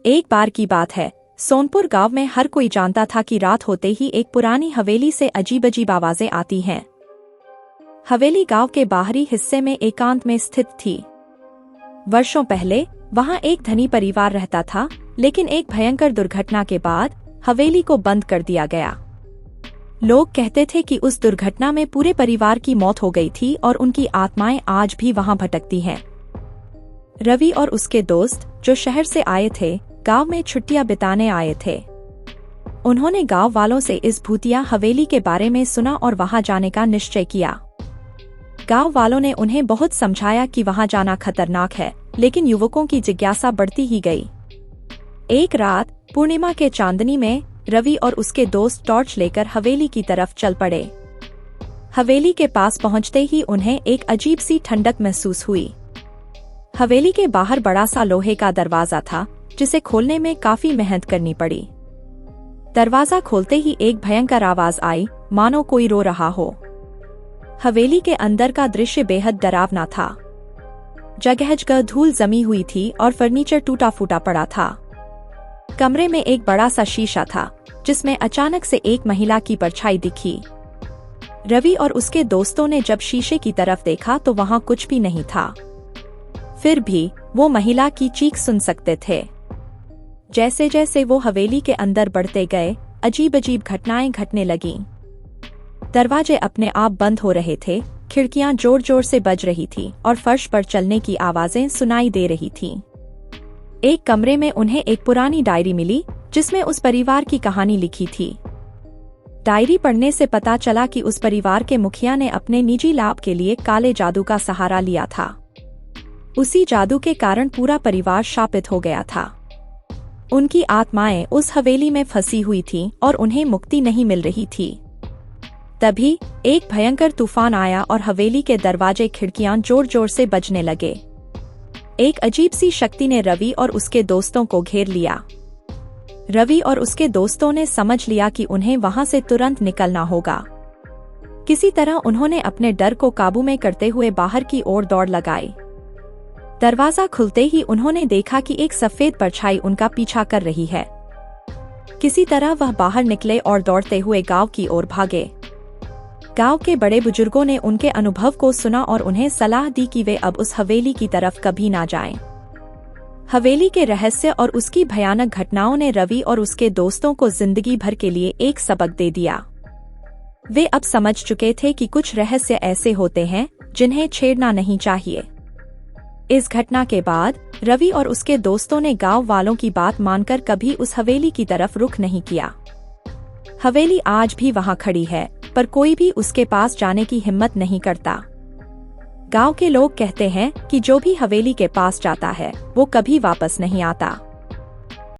एक बार की बात है, सोनपुर गांव में हर कोई जानता था कि रात होते ही एक पुरानी हवेली से अजीब अजीब आवाजें आती हैं। हवेली गांव के बाहरी हिस्से में एकांत में स्थित थी। वर्षों पहले वहां एक धनी परिवार रहता था, लेकिन एक भयंकर दुर्घटना के बाद हवेली को बंद कर दिया गया। लोग कहते थे कि उस दुर्घटना में पूरे परिवार की मौत हो गई थी और उनकी आत्माएं आज भी वहां भटकती हैं। रवि और उसके दोस्त, जो शहर से आए थे, गांव में छुट्टियां बिताने आए थे। उन्होंने गांव वालों से इस भूतिया हवेली के बारे में सुना और वहां जाने का निश्चय किया। गांव वालों ने उन्हें बहुत समझाया कि वहां जाना खतरनाक है, लेकिन युवकों की जिज्ञासा बढ़ती ही गई। एक रात पूर्णिमा के चांदनी में रवि और उसके दोस्त टॉर्च लेकर हवेली की तरफ चल पड़े। हवेली के पास पहुंचते ही उन्हें एक अजीब सी ठंडक महसूस हुई। हवेली के बाहर बड़ा सा लोहे का दरवाजा था, जिसे खोलने में काफी मेहनत करनी पड़ी। दरवाजा खोलते ही एक भयंकर आवाज आई, मानो कोई रो रहा हो। हवेली के अंदर का दृश्य बेहद डरावना था। जगह जगह धूल जमी हुई थी और फर्नीचर टूटा फूटा पड़ा था। कमरे में एक बड़ा सा शीशा था, जिसमें अचानक से एक महिला की परछाई दिखी। रवि और उसके दोस्तों ने जब शीशे की तरफ देखा तो वहां कुछ भी नहीं था। फिर भी वो महिला की चीख सुन सकते थे। जैसे जैसे वो हवेली के अंदर बढ़ते गए, अजीब अजीब घटनाएं घटने लगीं। दरवाजे अपने आप बंद हो रहे थे, खिड़कियां जोर जोर से बज रही थी और फर्श पर चलने की आवाजें सुनाई दे रही थीं। एक कमरे में उन्हें एक पुरानी डायरी मिली, जिसमें उस परिवार की कहानी लिखी थी। डायरी पढ़ने से पता चला कि उस परिवार के मुखिया ने अपने निजी लाभ के लिए काले जादू का सहारा लिया था। उसी जादू के कारण पूरा परिवार शापित हो गया था। उनकी आत्माएं उस हवेली में फंसी हुई थीं और उन्हें मुक्ति नहीं मिल रही थी। तभी एक भयंकर तूफान आया और हवेली के दरवाजे खिड़कियां जोर जोर से बजने लगे। एक अजीब सी शक्ति ने रवि और उसके दोस्तों को घेर लिया। रवि और उसके दोस्तों ने समझ लिया कि उन्हें वहां से तुरंत निकलना होगा। किसी तरह उन्होंने अपने डर को काबू में करते हुए बाहर की ओर दौड़ लगाई। दरवाजा खुलते ही उन्होंने देखा कि एक सफेद परछाई उनका पीछा कर रही है। किसी तरह वह बाहर निकले और दौड़ते हुए गांव की ओर भागे। गांव के बड़े बुजुर्गों ने उनके अनुभव को सुना और उन्हें सलाह दी कि वे अब उस हवेली की तरफ कभी ना जाएं। हवेली के रहस्य और उसकी भयानक घटनाओं ने रवि और उसके दोस्तों को जिंदगी भर के लिए एक सबक दे दिया। वे अब समझ चुके थे कि कुछ रहस्य ऐसे होते हैं जिन्हें छेड़ना नहीं चाहिए। इस घटना के बाद रवि और उसके दोस्तों ने गांव वालों की बात मानकर कभी उस हवेली की तरफ रुख नहीं किया। हवेली आज भी वहां खड़ी है, पर कोई भी उसके पास जाने की हिम्मत नहीं करता। गांव के लोग कहते हैं कि जो भी हवेली के पास जाता है, वो कभी वापस नहीं आता।